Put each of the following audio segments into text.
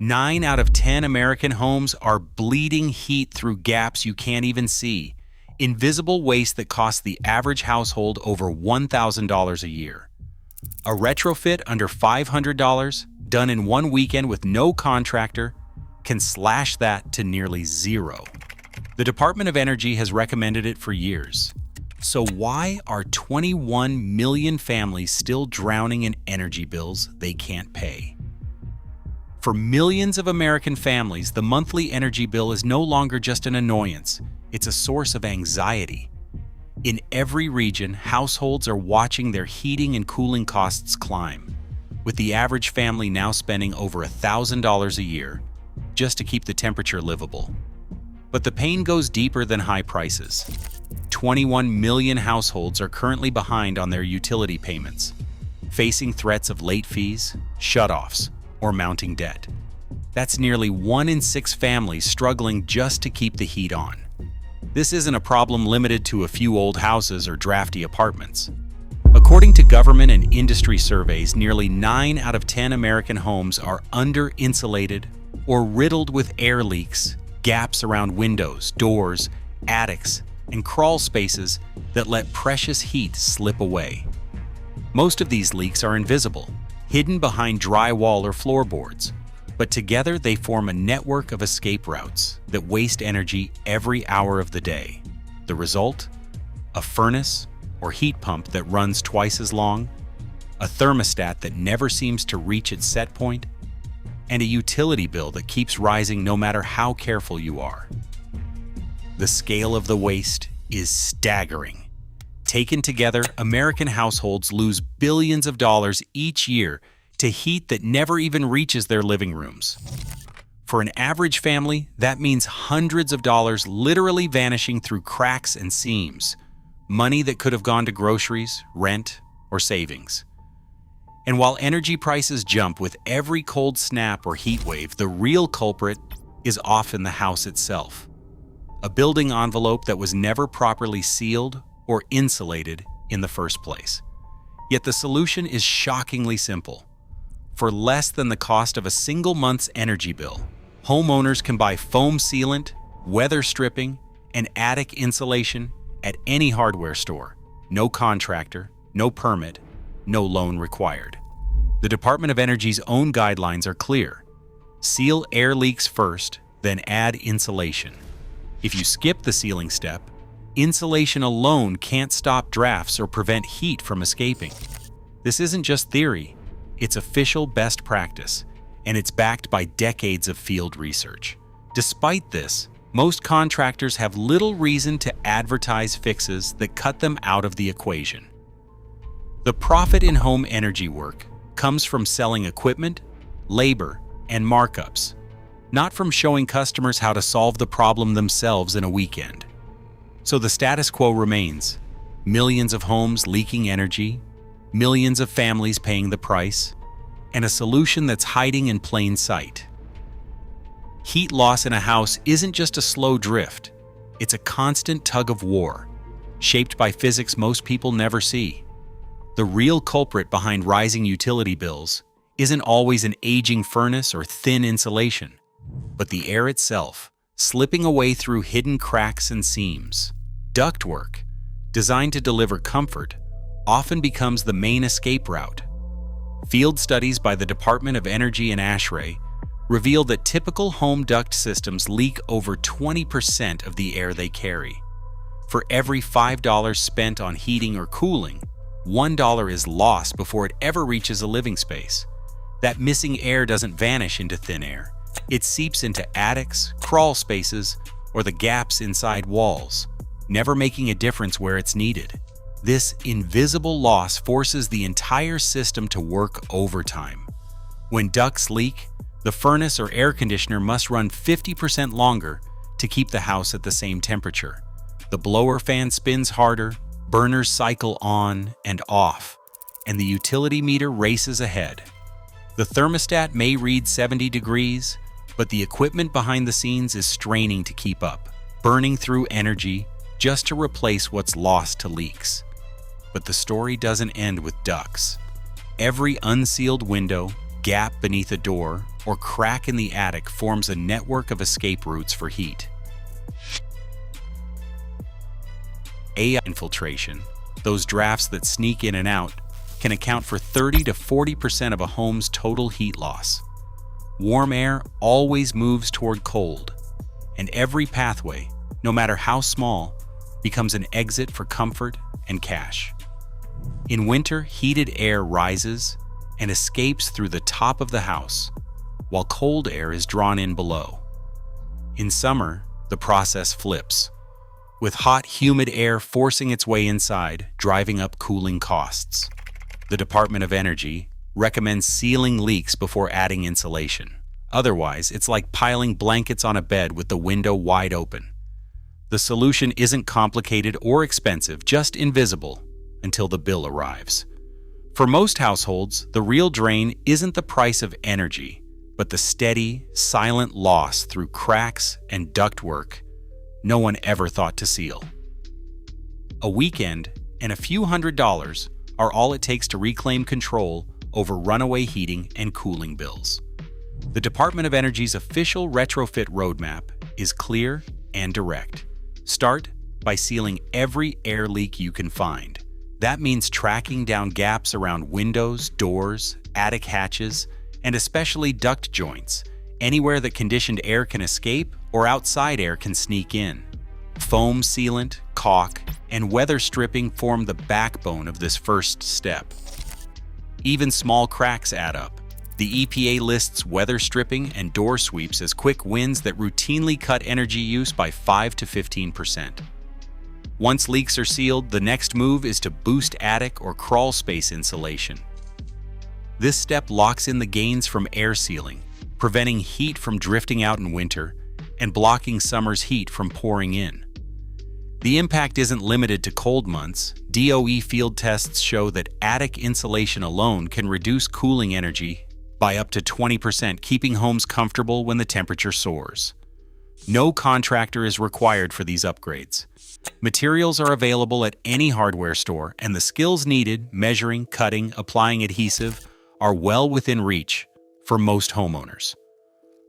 9 out of 10 American homes are bleeding heat through gaps you can't even see. Invisible waste that costs the average household over $1,000 a year. A retrofit under $500, done in one weekend with no contractor, can slash that to nearly zero. The Department of Energy has recommended it for years. So why are 21 million families still drowning in energy bills they can't pay? For millions of American families, the monthly energy bill is no longer just an annoyance. It's a source of anxiety. In every region, households are watching their heating and cooling costs climb, with the average family now spending over $1,000 a year just to keep the temperature livable. But the pain goes deeper than high prices. 21 million households are currently behind on their utility payments, facing threats of late fees, shutoffs, or mounting debt. That's nearly 1 in 6 families struggling just to keep the heat on. This isn't a problem limited to a few old houses or drafty apartments. According to government and industry surveys, nearly 9 out of 10 American homes are under-insulated or riddled with air leaks, gaps around windows, doors, attics, and crawl spaces that let precious heat slip away. Most of these leaks are invisible, hidden behind drywall or floorboards, but together they form a network of escape routes that waste energy every hour of the day. The result? A furnace or heat pump that runs twice as long, a thermostat that never seems to reach its set point, and a utility bill that keeps rising no matter how careful you are. The scale of the waste is staggering. Taken together, American households lose billions of dollars each year to heat that never even reaches their living rooms. For an average family, that means hundreds of dollars literally vanishing through cracks and seams, money that could have gone to groceries, rent, or savings. And while energy prices jump with every cold snap or heat wave, the real culprit is often the house itself. A building envelope that was never properly sealed or insulated in the first place. Yet the solution is shockingly simple. For less than the cost of a single month's energy bill, homeowners can buy foam sealant, weather stripping, and attic insulation at any hardware store. No contractor, no permit, no loan required. The Department of Energy's own guidelines are clear. Seal air leaks first, then add insulation. If you skip the sealing step, insulation alone can't stop drafts or prevent heat from escaping. This isn't just theory, it's official best practice, and it's backed by decades of field research. Despite this, most contractors have little reason to advertise fixes that cut them out of the equation. The profit in home energy work comes from selling equipment, labor, and markups, not from showing customers how to solve the problem themselves in a weekend. So the status quo remains: millions of homes leaking energy, millions of families paying the price, and a solution that's hiding in plain sight. Heat loss in a house isn't just a slow drift, it's a constant tug of war, shaped by physics most people never see. The real culprit behind rising utility bills isn't always an aging furnace or thin insulation, but the air itself, slipping away through hidden cracks and seams. Ductwork, designed to deliver comfort, often becomes the main escape route. Field studies by the Department of Energy and ASHRAE reveal that typical home duct systems leak over 20% of the air they carry. For every $5 spent on heating or cooling, $1 is lost before it ever reaches a living space. That missing air doesn't vanish into thin air. It seeps into attics, crawl spaces, or the gaps inside walls, never making a difference where it's needed. This invisible loss forces the entire system to work overtime. When ducts leak, the furnace or air conditioner must run 50% longer to keep the house at the same temperature. The blower fan spins harder, burners cycle on and off, and the utility meter races ahead. The thermostat may read 70 degrees, but the equipment behind the scenes is straining to keep up, burning through energy just to replace what's lost to leaks. But the story doesn't end with ducts. Every unsealed window, gap beneath a door, or crack in the attic forms a network of escape routes for heat. AI infiltration, those drafts that sneak in and out, can account for 30 to 40% of a home's total heat loss. Warm air always moves toward cold, and every pathway, no matter how small, becomes an exit for comfort and cash. In winter, heated air rises and escapes through the top of the house, while cold air is drawn in below. In summer, the process flips, with hot, humid air forcing its way inside, driving up cooling costs. The Department of Energy recommends sealing leaks before adding insulation. Otherwise, it's like piling blankets on a bed with the window wide open. The solution isn't complicated or expensive, just invisible until the bill arrives. For most households, the real drain isn't the price of energy, but the steady, silent loss through cracks and ductwork no one ever thought to seal. A weekend and a few $100s are all it takes to reclaim control over runaway heating and cooling bills. The Department of Energy's official retrofit roadmap is clear and direct. Start by sealing every air leak you can find. That means tracking down gaps around windows, doors, attic hatches, and especially duct joints, anywhere that conditioned air can escape or outside air can sneak in. Foam sealant, caulk, and weather stripping form the backbone of this first step. Even small cracks add up. The EPA lists weather stripping and door sweeps as quick wins that routinely cut energy use by 5 to 15%. Once leaks are sealed, the next move is to boost attic or crawl space insulation. This step locks in the gains from air sealing, preventing heat from drifting out in winter and blocking summer's heat from pouring in. The impact isn't limited to cold months. DOE field tests show that attic insulation alone can reduce cooling energy by up to 20%, keeping homes comfortable when the temperature soars. No contractor is required for these upgrades. Materials are available at any hardware store, and the skills needed, measuring, cutting, applying adhesive, are well within reach for most homeowners.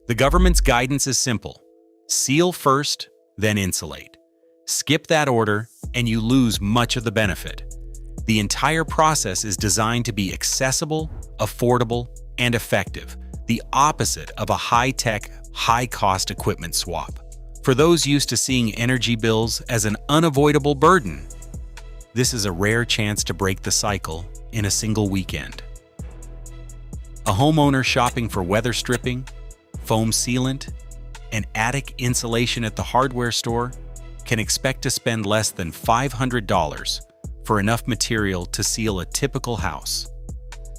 The government's guidance is simple: seal first, then insulate. Skip that order, and you lose much of the benefit. The entire process is designed to be accessible, affordable, and effective, the opposite of a high-tech, high-cost equipment swap. For those used to seeing energy bills as an unavoidable burden, this is a rare chance to break the cycle in a single weekend. A homeowner shopping for weather stripping, foam sealant, and attic insulation at the hardware store can expect to spend less than $500 for enough material to seal a typical house.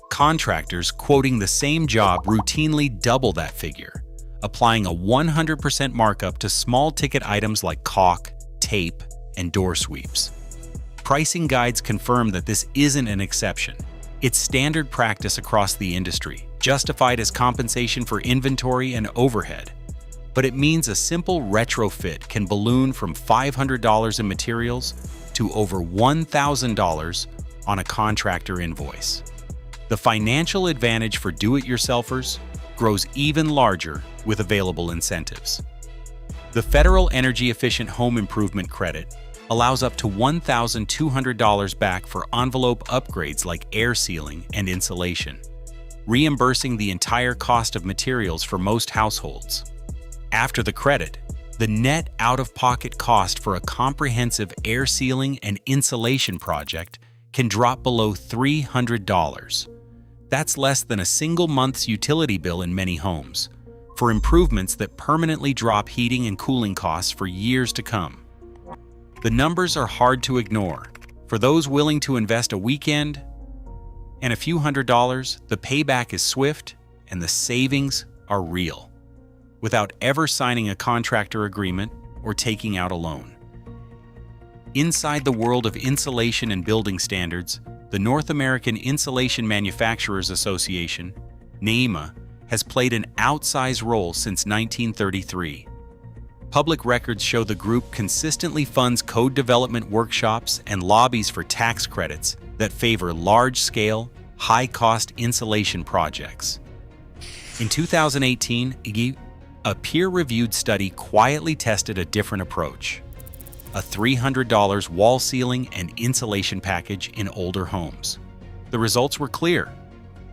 Contractors quoting the same job routinely double that figure, applying a 100% markup to small-ticket items like caulk, tape, and door sweeps. Pricing guides confirm that this isn't an exception. It's standard practice across the industry, justified as compensation for inventory and overhead. But it means a simple retrofit can balloon from $500 in materials to over $1,000 on a contractor invoice. The financial advantage for do-it-yourselfers grows even larger with available incentives. The Federal Energy Efficient Home Improvement Credit allows up to $1,200 back for envelope upgrades like air sealing and insulation, reimbursing the entire cost of materials for most households. After the credit, the net out-of-pocket cost for a comprehensive air sealing and insulation project can drop below $300. That's less than a single month's utility bill in many homes, for improvements that permanently drop heating and cooling costs for years to come. The numbers are hard to ignore. For those willing to invest a weekend and a few $100s, the payback is swift and the savings are real, without ever signing a contractor agreement or taking out a loan. Inside the world of insulation and building standards, the North American Insulation Manufacturers Association, NAIMA, has played an outsized role since 1933. Public records show the group consistently funds code development workshops and lobbies for tax credits that favor large-scale, high-cost insulation projects. In 2018, a peer-reviewed study quietly tested a different approach: a $300 wall sealing and insulation package in older homes. The results were clear.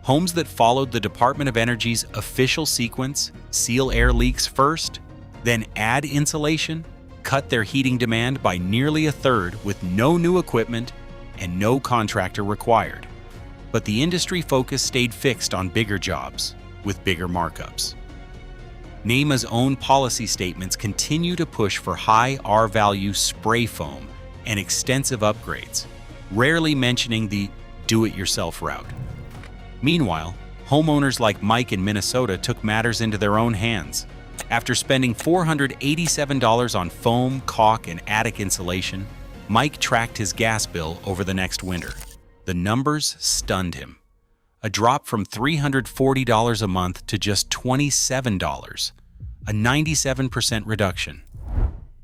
Homes that followed the Department of Energy's official sequence, seal air leaks first, then add insulation, cut their heating demand by nearly a third with no new equipment and no contractor required. But the industry focus stayed fixed on bigger jobs with bigger markups. NEMA's own policy statements continue to push for high R-value spray foam and extensive upgrades, rarely mentioning the do-it-yourself route. Meanwhile, homeowners like Mike in Minnesota took matters into their own hands. After spending $487 on foam, caulk, and attic insulation, Mike tracked his gas bill over the next winter. The numbers stunned him. A drop from $340 a month to just $27, a 97% reduction.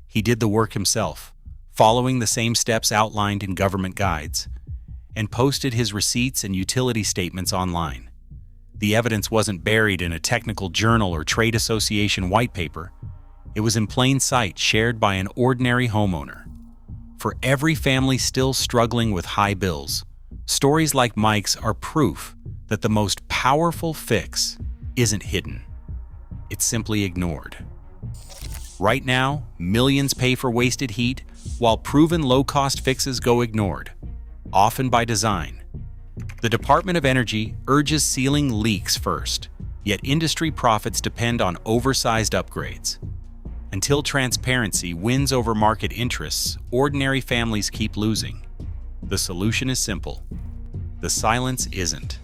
He did the work himself, following the same steps outlined in government guides, and posted his receipts and utility statements online. The evidence wasn't buried in a technical journal or trade association white paper. It was in plain sight, shared by an ordinary homeowner. For every family still struggling with high bills, stories like Mike's are proof that the most powerful fix isn't hidden. It's simply ignored. Right now, millions pay for wasted heat, while proven low-cost fixes go ignored, often by design. The Department of Energy urges sealing leaks first, yet industry profits depend on oversized upgrades. Until transparency wins over market interests, ordinary families keep losing. The solution is simple. The silence isn't.